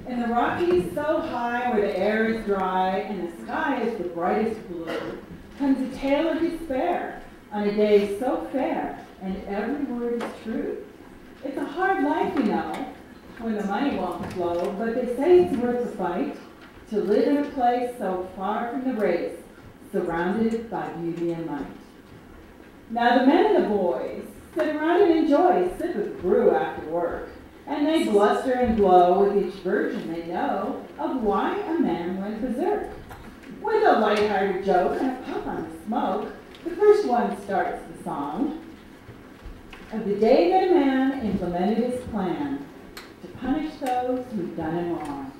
In the Rockies so high where the air is dry and the sky is the brightest blue, comes a tale of despair on a day so fair, and every word is true. It's a hard life, you know, when the money won't flow, but they say it's worth the fight to live in a place so far from the race, surrounded by beauty and might. Now the men and the boys sit around and enjoy a sip of brew after work, and they bluster and glow with each version they know of why a man went berserk. With a light-hearted joke and a puff on the smoke, the first one starts the song of the day that a man implemented his plan to punish those who'd done him wrong.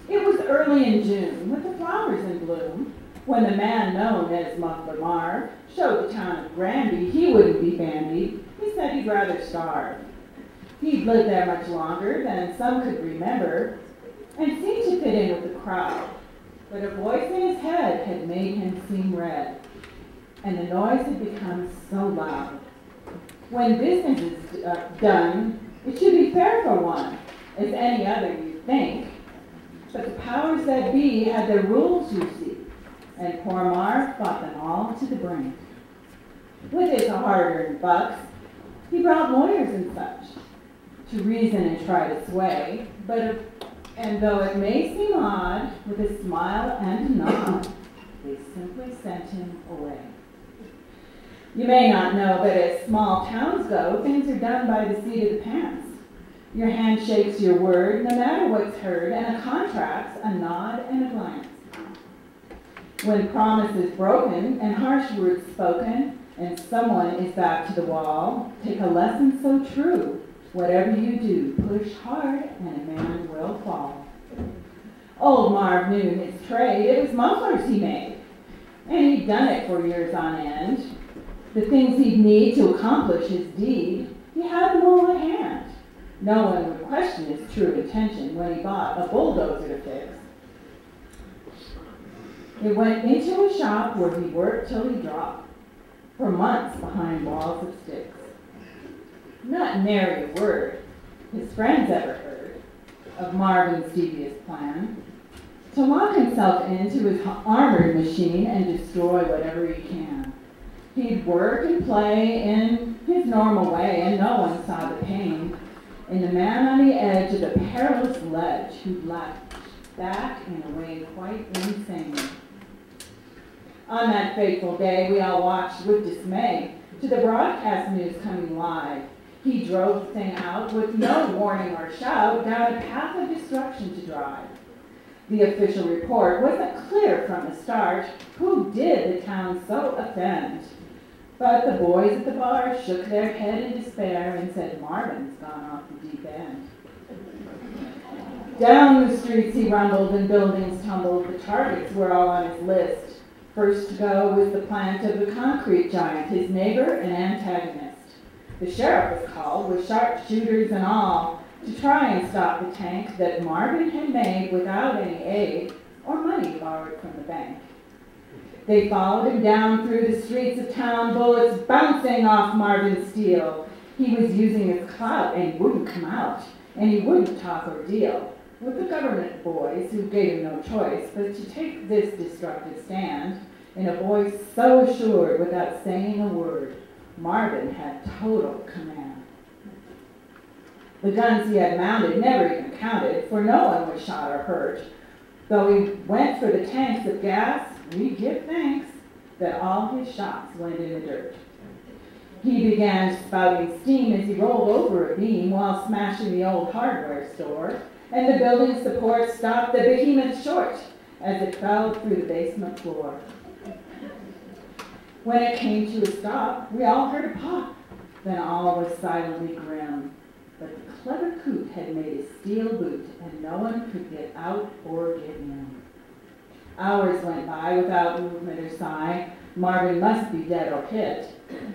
It was early in June, with the flowers in bloom, when the man known as Ballad of Marv showed the town of Granby he wouldn't be bandied. He said he'd rather starve. He'd lived there much longer than some could remember, and seemed to fit in with the crowd. But a voice in his head had made him seem red, and the noise had become so loud. When business is done, it should be fair for one, as any other you'd think. But the powers that be had their rules, you see, and poor Marv fought them all to the brink. With his hard-earned bucks, he brought lawyers and such to reason and try to sway, and though it may seem odd, with a smile and a nod, they simply sent him away. You may not know, but as small towns go, things are done by the seat of the pants. Your hand shakes your word, no matter what's heard, and a contract's a nod and a glance. When promise is broken and harsh words spoken, and someone is back to the wall, take a lesson so true. Whatever you do, push hard and a man will fall. Old Marv knew his trade. It was mufflers he made, and he'd done it for years on end. The things he'd need to accomplish his deed, he had them all at hand. No one would question his true intention when he bought a bulldozer to fix. He went into a shop where he worked till he dropped, for months behind walls of sticks. Not nary a word his friends ever heard of Marvin's devious plan to lock himself into his armored machine and destroy whatever he can. He'd work and play in his normal way, and no one saw the pain in the man on the edge of the perilous ledge who'd laughed back in a way quite insane. On that fateful day, we all watched with dismay to the broadcast news coming live. He drove the thing out with no warning or shout down a path of destruction to drive. The official report wasn't clear from the start who did the town so offend. But the boys at the bar shook their head in despair and said, Marvin's gone off the deep end. Down the streets he rumbled and buildings tumbled. The targets were all on his list. First to go was the plant of the concrete giant, his neighbor and antagonist. The sheriff was called with sharpshooters and all to try and stop the tank that Marvin had made without any aid or money borrowed from the bank. They followed him down through the streets of town, bullets bouncing off Marvin's steel. He was using his clout and wouldn't come out, and he wouldn't talk or deal with the government boys who gave him no choice but to take this destructive stand in a voice so assured without saying a word. Marvin had total command. The guns he had mounted never even counted, for no one was shot or hurt. Though he went for the tanks of gas, we give thanks that all his shots went in the dirt. He began spouting steam as he rolled over a beam while smashing the old hardware store, and the building support stopped the behemoth short as it fell through the basement floor. When it came to a stop, we all heard a pop, then all was silently grim. But the clever coot had made a steel boot, and no one could get out or get in. Hours went by without movement or sign. Marvin must be dead or hit.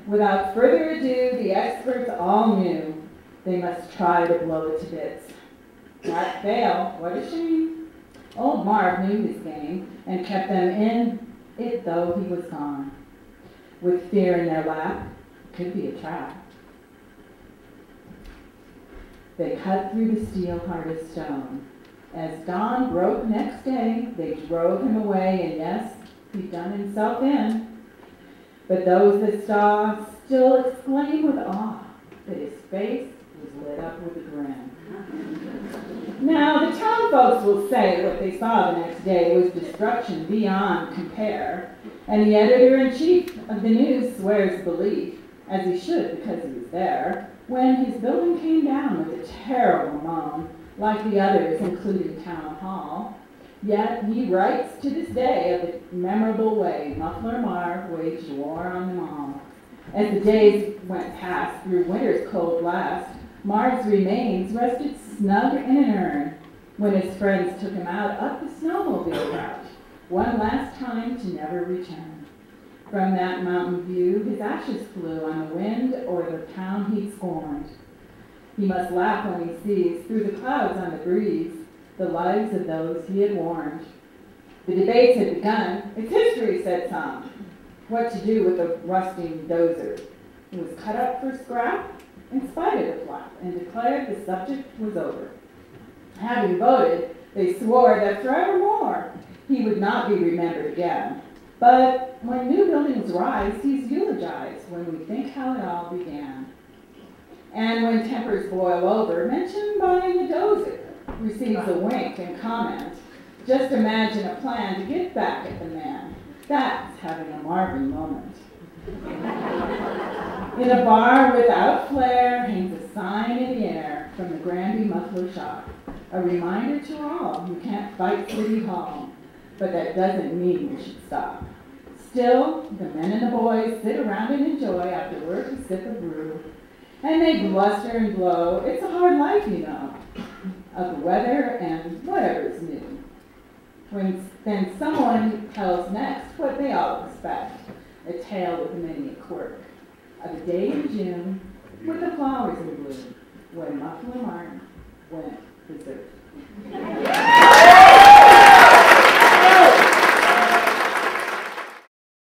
Without further ado, the experts all knew they must try to blow it to bits. That failed. What a shame. Old Marv knew his game and kept them in it though he was gone. With fear in their lap, could be a trap. They cut through the steel hard as stone. As dawn broke next day, they drove him away, and yes, he'd done himself in. But those that saw still exclaim with awe that his face was lit up with a grin. Now, the town folks will say what they saw the next day was destruction beyond compare, and the editor-in-chief of the news swears belief, as he should because he was there, when his building came down with a terrible moan, like the others, including Town Hall. Yet he writes to this day of the memorable way Muffler Marv waged war on them all. As the days went past through winter's cold blast, Marv's remains rested snug in an urn when his friends took him out up the snowmobile route, one last time to never return. From that mountain view, his ashes flew on the wind or the town he'd scorned. He must laugh when he sees, through the clouds on the breeze, the lives of those he had warned. The debates had begun. It's history, said some. What to do with the rusting dozer? It was cut up for scrap in spite of the flap, and declared the subject was over. Having voted, they swore that forevermore he would not be remembered again. But when new buildings rise, he's eulogized when we think how it all began. And when tempers boil over, mention buying the dozer receives a wink and comment. Just imagine a plan to get back at the man. That's having a Marvin moment. In a bar without flair hangs a sign in the air from the Granby Muffler Shop. A reminder to all, you can't fight City Hall, but that doesn't mean we should stop. Still, the men and the boys sit around and enjoy after work a sip of brew. And they bluster and blow. It's a hard life, you know, of the weather and whatever's new. Then someone tells next what they all expect, a tale with many a quirk, of a day in June with the flowers in bloom, when Muffler Marv went berserk.